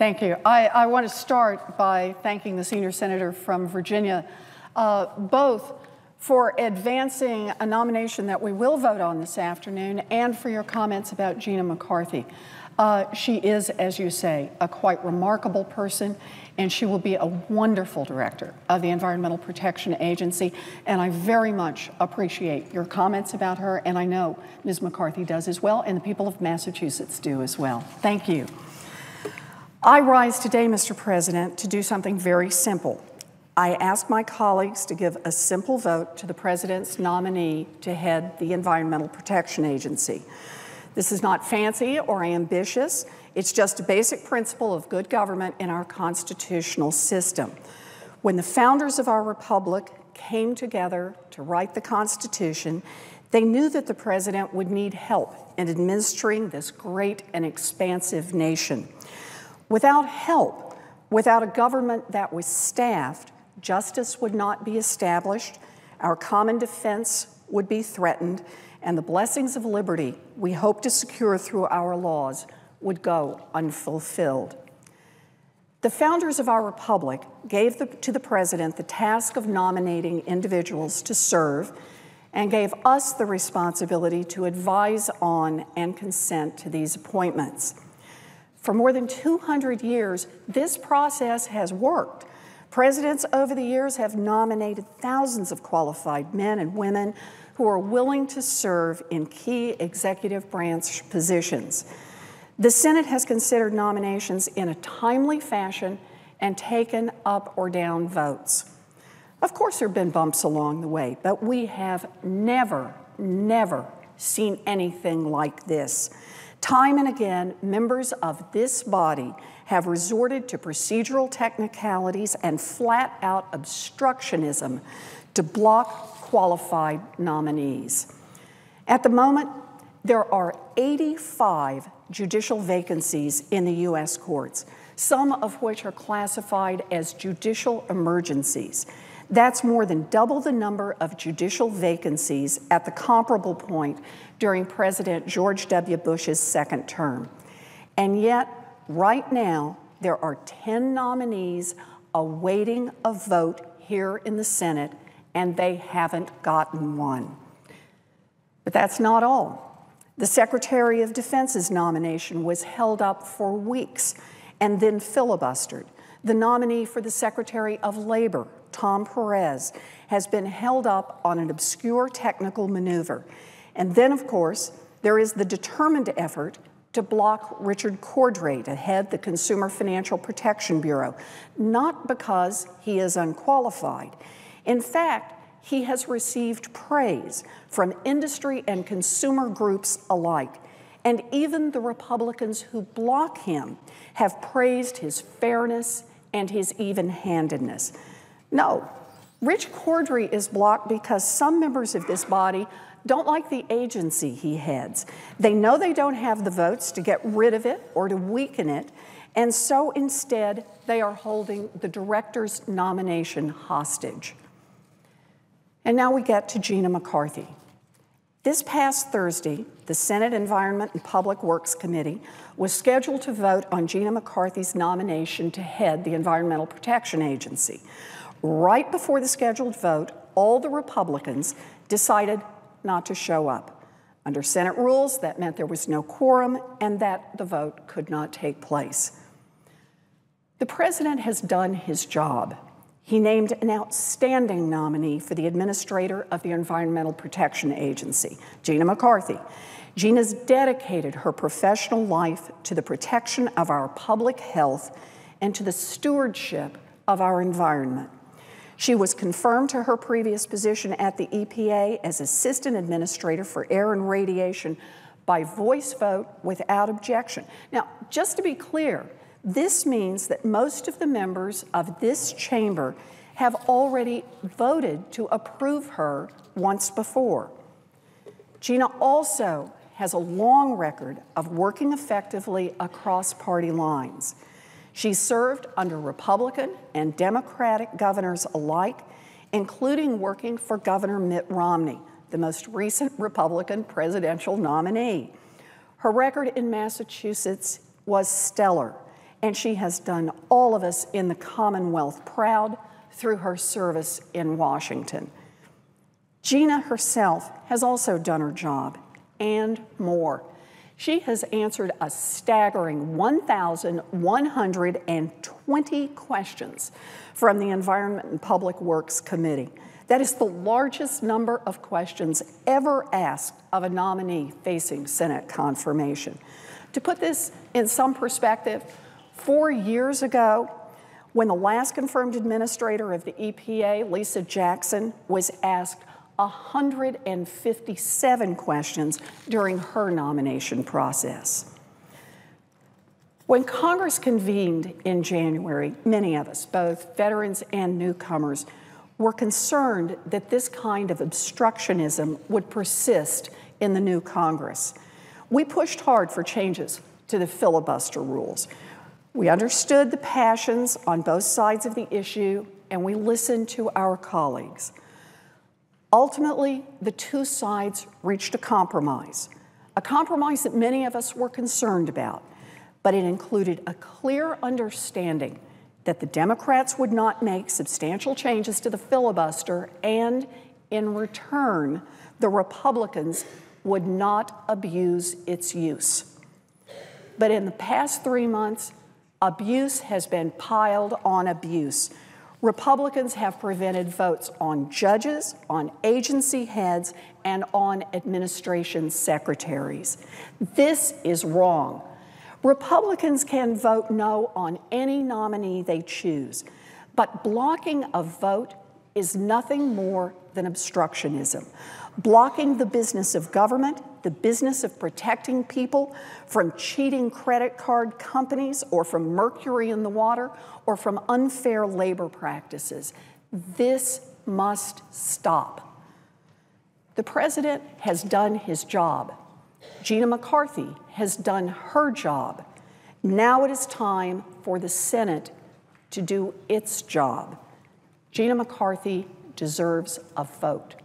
Thank you. I want to start by thanking the senior senator from Virginia, both for advancing a nomination that we will vote on this afternoon and for your comments about Gina McCarthy. She is, as you say, a quite remarkable person, and she will be a wonderful director of the Environmental Protection Agency, and I very much appreciate your comments about her, and I know Ms. McCarthy does as well, and the people of Massachusetts do as well. Thank you. I rise today, Mr. President, to do something very simple. I ask my colleagues to give a simple vote to the President's nominee to head the Environmental Protection Agency. This is not fancy or ambitious. It's just a basic principle of good government in our constitutional system. When the founders of our republic came together to write the Constitution, they knew that the President would need help in administering this great and expansive nation. Without help, without a government that was staffed, justice would not be established, our common defense would be threatened, and the blessings of liberty we hope to secure through our laws would go unfulfilled. The founders of our republic gave to the President the task of nominating individuals to serve and gave us the responsibility to advise on and consent to these appointments. For more than 200 years, this process has worked. Presidents over the years have nominated thousands of qualified men and women who are willing to serve in key executive branch positions. The Senate has considered nominations in a timely fashion and taken up or down votes. Of course, there have been bumps along the way, but we have never seen anything like this. Time and again, members of this body have resorted to procedural technicalities and flat-out obstructionism to block qualified nominees. At the moment, there are 85 judicial vacancies in the U.S. courts, some of which are classified as judicial emergencies. That's more than double the number of judicial vacancies at the comparable point during President George W. Bush's second term. And yet, right now, there are 10 nominees awaiting a vote here in the Senate, and they haven't gotten one. But that's not all. The Secretary of Defense's nomination was held up for weeks and then filibustered. The nominee for the Secretary of Labor, Tom Perez, has been held up on an obscure technical maneuver. And then, of course, there is the determined effort to block Richard Cordray to head the Consumer Financial Protection Bureau, not because he is unqualified. In fact, he has received praise from industry and consumer groups alike, and even the Republicans who block him have praised his fairness and his even-handedness. No, Rich Cordray is blocked because some members of this body don't like the agency he heads. They know they don't have the votes to get rid of it or to weaken it, and so instead they are holding the director's nomination hostage. And now we get to Gina McCarthy. This past Thursday, the Senate Environment and Public Works Committee was scheduled to vote on Gina McCarthy's nomination to head the Environmental Protection Agency. Right before the scheduled vote, all the Republicans decided not to show up. Under Senate rules, that meant there was no quorum and that the vote could not take place. The President has done his job. He named an outstanding nominee for the administrator of the Environmental Protection Agency, Gina McCarthy. Gina's dedicated her professional life to the protection of our public health and to the stewardship of our environment. She was confirmed to her previous position at the EPA as Assistant Administrator for Air and Radiation by voice vote without objection. Now, just to be clear, this means that most of the members of this chamber have already voted to approve her once before. Gina also has a long record of working effectively across party lines. She served under Republican and Democratic governors alike, including working for Governor Mitt Romney, the most recent Republican presidential nominee. Her record in Massachusetts was stellar, and she has done all of us in the Commonwealth proud through her service in Washington. Gina herself has also done her job, and more. She has answered a staggering 1,120 questions from the Environment and Public Works Committee. That is the largest number of questions ever asked of a nominee facing Senate confirmation. To put this in some perspective, 4 years ago, when the last confirmed administrator of the EPA, Lisa Jackson, was asked 157 questions during her nomination process. When Congress convened in January, many of us, both veterans and newcomers, were concerned that this kind of obstructionism would persist in the new Congress. We pushed hard for changes to the filibuster rules. We understood the passions on both sides of the issue, and we listened to our colleagues. Ultimately, the two sides reached a compromise that many of us were concerned about, but it included a clear understanding that the Democrats would not make substantial changes to the filibuster, and in return, the Republicans would not abuse its use. But in the past 3 months, abuse has been piled on abuse. Republicans have prevented votes on judges, on agency heads, and on administration secretaries. This is wrong. Republicans can vote no on any nominee they choose, but blocking a vote is nothing more than obstructionism. Blocking the business of government, the business of protecting people from cheating credit card companies or from mercury in the water or from unfair labor practices. This must stop. The president has done his job. Gina McCarthy has done her job. Now it is time for the Senate to do its job. Gina McCarthy deserves a vote.